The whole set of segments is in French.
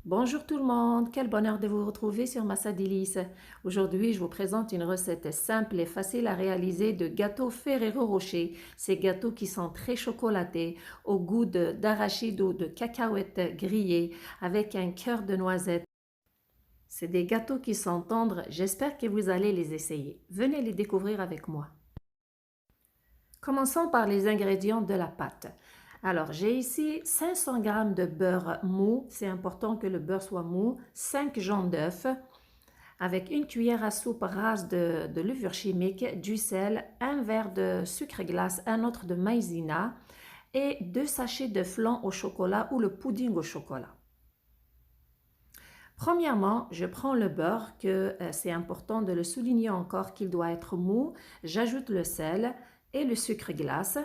Bonjour tout le monde, quel bonheur de vous retrouver sur Massa Délices. Aujourd'hui, je vous présente une recette simple et facile à réaliser de gâteaux Ferrero Rocher. Ces gâteaux qui sont très chocolatés, au goût d'arachide ou de cacahuètes grillées, avec un cœur de noisette. C'est des gâteaux qui sont tendres, j'espère que vous allez les essayer. Venez les découvrir avec moi. Commençons par les ingrédients de la pâte. Alors, j'ai ici 500 g de beurre mou, c'est important que le beurre soit mou, 5 jaunes d'œufs, avec une cuillère à soupe rase de levure chimique, du sel, un verre de sucre glace, un autre de maïzena et 2 sachets de flan au chocolat ou le pudding au chocolat. Premièrement, je prends le beurre, que c'est important de le souligner encore qu'il doit être mou. J'ajoute le sel et le sucre glace.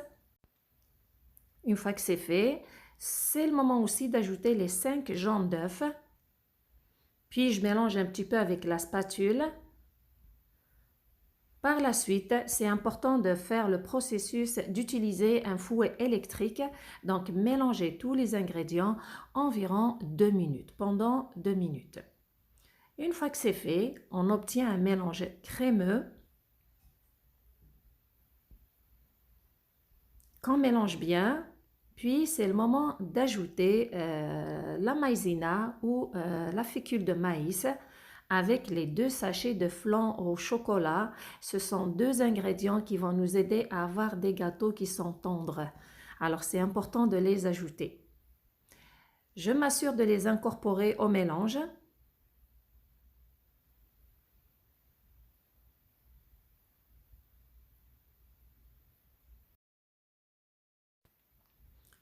Une fois que c'est fait, c'est le moment aussi d'ajouter les 5 jaunes d'œufs. Puis je mélange un petit peu avec la spatule. Par la suite, c'est important de faire le processus d'utiliser un fouet électrique. Donc mélanger tous les ingrédients environ 2 minutes, pendant 2 minutes. Une fois que c'est fait, on obtient un mélange crémeux qu'on mélange bien. Puis, c'est le moment d'ajouter la maïzena ou la fécule de maïs avec les 2 sachets de flan au chocolat. Ce sont 2 ingrédients qui vont nous aider à avoir des gâteaux qui sont tendres. Alors, c'est important de les ajouter. Je m'assure de les incorporer au mélange.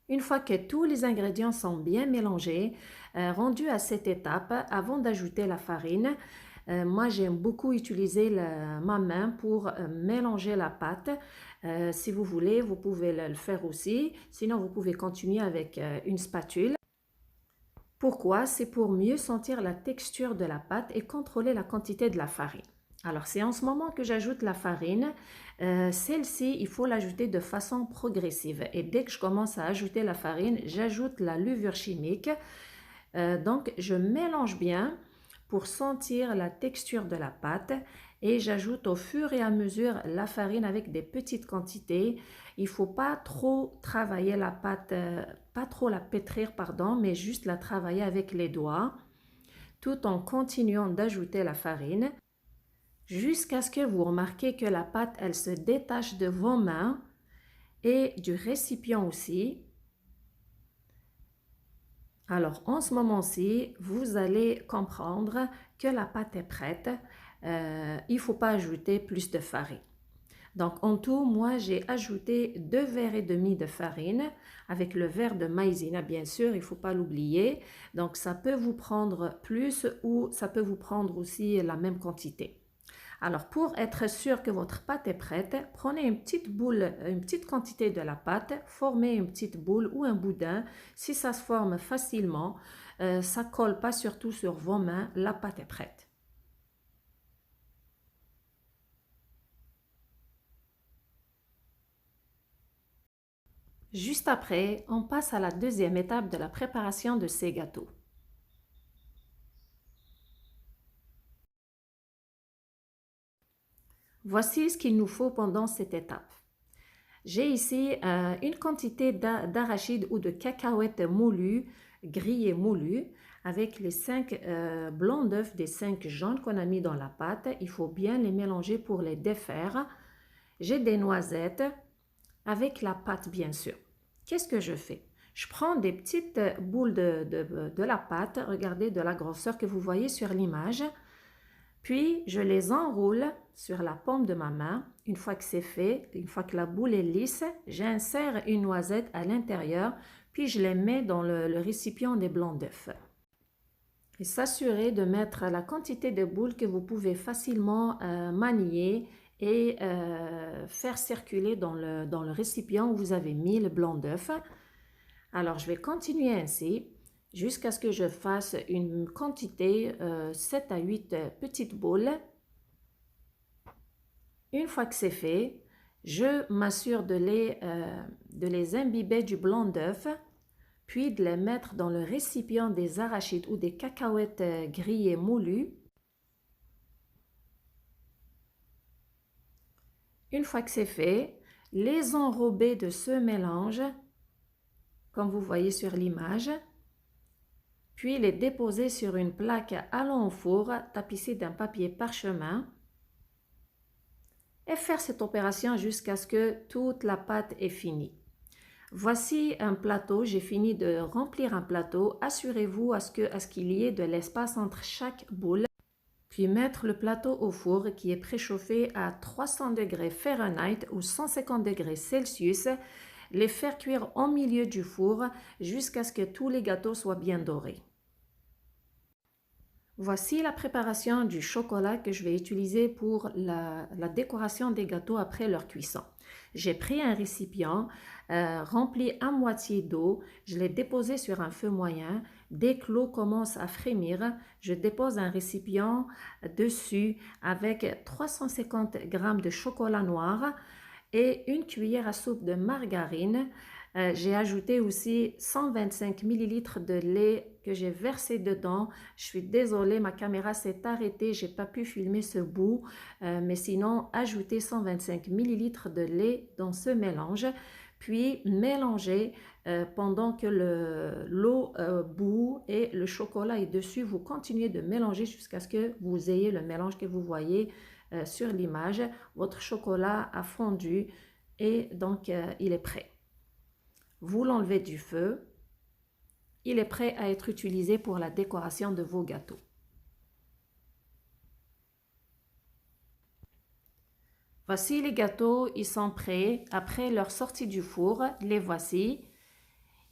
Une fois que tous les ingrédients sont bien mélangés, rendus à cette étape, avant d'ajouter la farine, moi j'aime beaucoup utiliser ma main pour mélanger la pâte. Si vous voulez, vous pouvez le faire aussi. Sinon, vous pouvez continuer avec une spatule. Pourquoi? C'est pour mieux sentir la texture de la pâte et contrôler la quantité de la farine. Alors, c'est en ce moment que j'ajoute la farine. Celle-ci, il faut l'ajouter de façon progressive. Et dès que je commence à ajouter la farine, j'ajoute la levure chimique. Donc, je mélange bien pour sentir la texture de la pâte et j'ajoute au fur et à mesure la farine avec des petites quantités. Il ne faut pas trop travailler la pâte, pas trop la pétrir, pardon, mais juste la travailler avec les doigts tout en continuant d'ajouter la farine jusqu'à ce que vous remarquez que la pâte, elle se détache de vos mains et du récipient aussi. Alors, en ce moment-ci, vous allez comprendre que la pâte est prête. Il ne faut pas ajouter plus de farine. Donc, en tout, moi, j'ai ajouté 2 verres et demi de farine avec le verre de maïzena, bien sûr, il ne faut pas l'oublier. Donc, ça peut vous prendre plus ou ça peut vous prendre aussi la même quantité. Alors, pour être sûr que votre pâte est prête, prenez une petite boule, une petite quantité de la pâte, formez une petite boule ou un boudin. Si ça se forme facilement, ça ne colle pas surtout sur vos mains, la pâte est prête. Juste après, on passe à la deuxième étape de la préparation de ces gâteaux. Voici ce qu'il nous faut pendant cette étape. J'ai ici une quantité d'arachide ou de cacahuètes moulues, grillées moulues, avec les 5 blancs d'œufs des 5 jaunes qu'on a mis dans la pâte. Il faut bien les mélanger pour les défaire. J'ai des noisettes avec la pâte, bien sûr. Qu'est-ce que je fais? Je prends des petites boules de la pâte, regardez de la grosseur que vous voyez sur l'image. Puis, je les enroule sur la paume de ma main. Une fois que c'est fait, une fois que la boule est lisse, j'insère une noisette à l'intérieur, puis je les mets dans le récipient des blancs d'œufs. Et s'assurer de mettre la quantité de boules que vous pouvez facilement manier et faire circuler dans le récipient où vous avez mis le blanc d'œuf. Alors, je vais continuer ainsi jusqu'à ce que je fasse une quantité 7 à 8 petites boules. Une fois que c'est fait, je m'assure de les imbiber du blanc d'œuf, puis de les mettre dans le récipient des arachides ou des cacahuètes grillées moulues. Une fois que c'est fait, les enrober de ce mélange, comme vous voyez sur l'image, puis les déposer sur une plaque allant au four, tapissée d'un papier parchemin, et faire cette opération jusqu'à ce que toute la pâte est finie. Voici un plateau, j'ai fini de remplir un plateau. Assurez-vous à ce qu'il y ait de l'espace entre chaque boule. Puis mettre le plateau au four qui est préchauffé à 300 degrés Fahrenheit ou 150 degrés Celsius. Les faire cuire au milieu du four jusqu'à ce que tous les gâteaux soient bien dorés. Voici la préparation du chocolat que je vais utiliser pour la décoration des gâteaux après leur cuisson. J'ai pris un récipient rempli à moitié d'eau, je l'ai déposé sur un feu moyen. Dès que l'eau commence à frémir, je dépose un récipient dessus avec 350 g de chocolat noir et une cuillère à soupe de margarine. J'ai ajouté aussi 125 ml de lait que j'ai versé dedans. Je suis désolée, ma caméra s'est arrêtée, j'ai pas pu filmer ce bout, mais sinon, ajoutez 125 ml de lait dans ce mélange, puis mélangez pendant que l'eau bout et le chocolat est dessus. Vous continuez de mélanger jusqu'à ce que vous ayez le mélange que vous voyez sur l'image. Votre chocolat a fondu et donc il est prêt. Vous l'enlevez du feu. Il est prêt à être utilisé pour la décoration de vos gâteaux. Voici les gâteaux, ils sont prêts. Après leur sortie du four, les voici.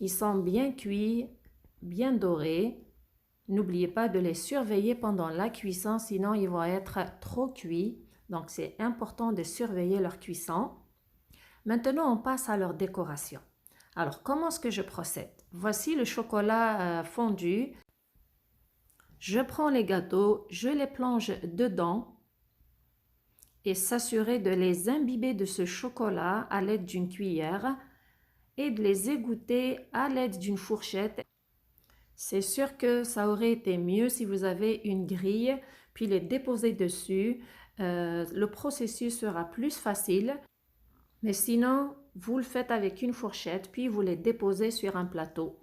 Ils sont bien cuits, bien dorés. N'oubliez pas de les surveiller pendant la cuisson, sinon ils vont être trop cuits. Donc c'est important de surveiller leur cuisson. Maintenant, on passe à leur décoration. Alors, comment est-ce que je procède? Voici le chocolat fondu. Je prends les gâteaux, je les plonge dedans et s'assurer de les imbiber de ce chocolat à l'aide d'une cuillère et de les égoutter à l'aide d'une fourchette. C'est sûr que ça aurait été mieux si vous avez une grille, puis les déposer dessus. Le processus sera plus facile. Mais sinon, vous le faites avec une fourchette, puis vous les déposez sur un plateau.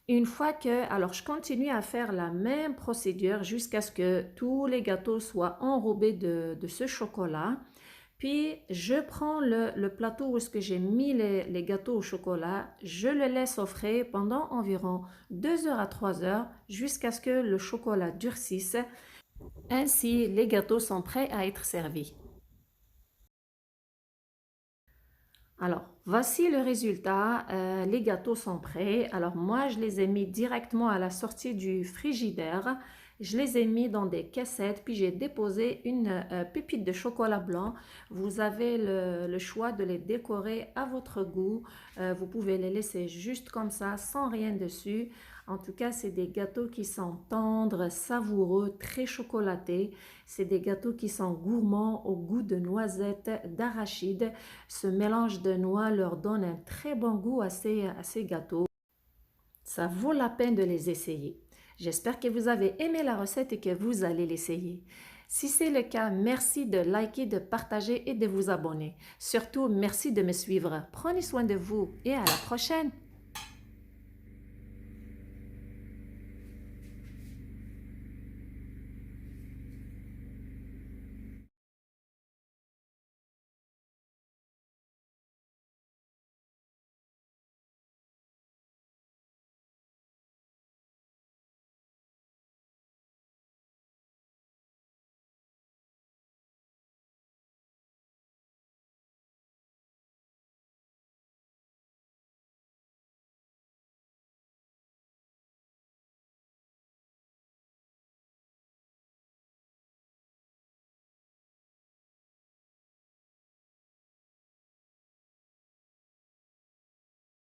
Une fois que, alors je continue à faire la même procédure jusqu'à ce que tous les gâteaux soient enrobés de ce chocolat. Puis je prends le plateau où j'ai mis les gâteaux au chocolat, je le laisse au frais pendant environ 2 heures à 3 heures jusqu'à ce que le chocolat durcisse. Ainsi, les gâteaux sont prêts à être servis. Alors, voici le résultat. Les gâteaux sont prêts. Alors, moi, je les ai mis directement à la sortie du frigidaire. Je les ai mis dans des caissettes, puis j'ai déposé une pépite de chocolat blanc. Vous avez le choix de les décorer à votre goût. Vous pouvez les laisser juste comme ça, sans rien dessus. En tout cas, c'est des gâteaux qui sont tendres, savoureux, très chocolatés. C'est des gâteaux qui sont gourmands au goût de noisettes, d'arachides. Ce mélange de noix leur donne un très bon goût à ces gâteaux. Ça vaut la peine de les essayer. J'espère que vous avez aimé la recette et que vous allez l'essayer. Si c'est le cas, merci de liker, de partager et de vous abonner. Surtout, merci de me suivre. Prenez soin de vous et à la prochaine!